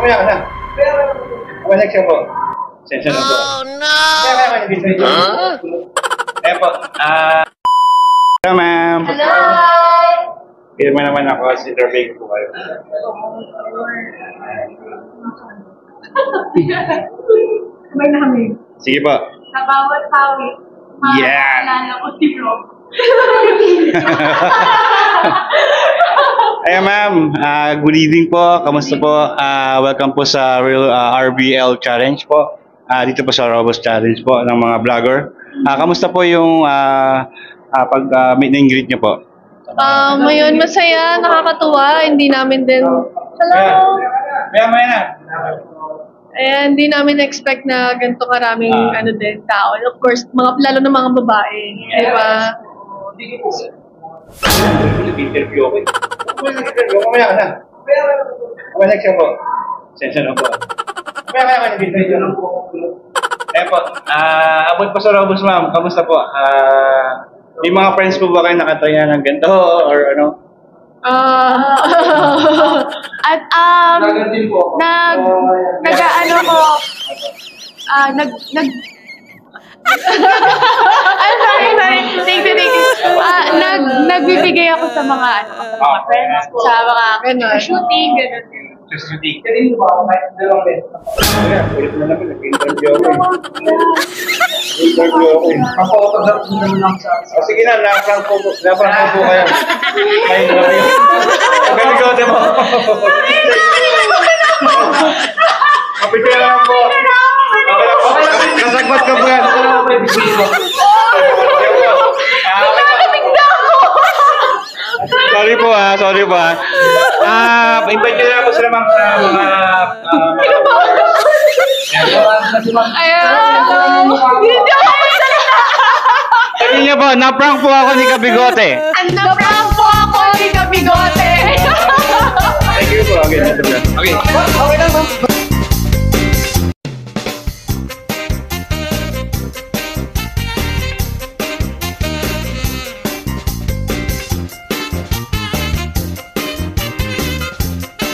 Mamaya ka na. Connection po. Sensya na po. Oh no! Ayan po. Hello ma'am. Hello! Pirma naman ako, si Derby po kayo. Sabay na kami. Sige po. Sa bawat hawik, Yeah! maalala ko si Bro. Ayan ma'am, good evening po. Kamusta po? Welcome po sa Real RBL Challenge po. Dito po sa Robust Challenge po ng mga vlogger. Kamusta po yung pag-meet and greet niyo po? Ngayon, masaya, nakakatuwa, hindi namin din, hello! Maya na. Ayan, hindi namin expect na ganito karaming tao. And of course, lalo na mga babae, di ba? Interview ako. Mamaya ka na. Connection po. Sensya na po. Mamaya ka na. Ayan po. Abot po sa Robust ma'am. Kamusta po? May mga friends po ba kayo nakatry na ng ganito or ano? At nagbibigay ako sa mga friends ko, sa mga shooting, gano'n. Shooting. Ulit na naman. Nag-interview ako sige na, na-prank po kayo. Kayo na kayo. Pagkaligote mo. Kapitya lang po. Nasagbat ka po yan. Sorry po invite nyo na po sila ma'am sa mga sabi niyo po, na-prank po ako ni Kabigote. Na-prank po ako ni Kabigote.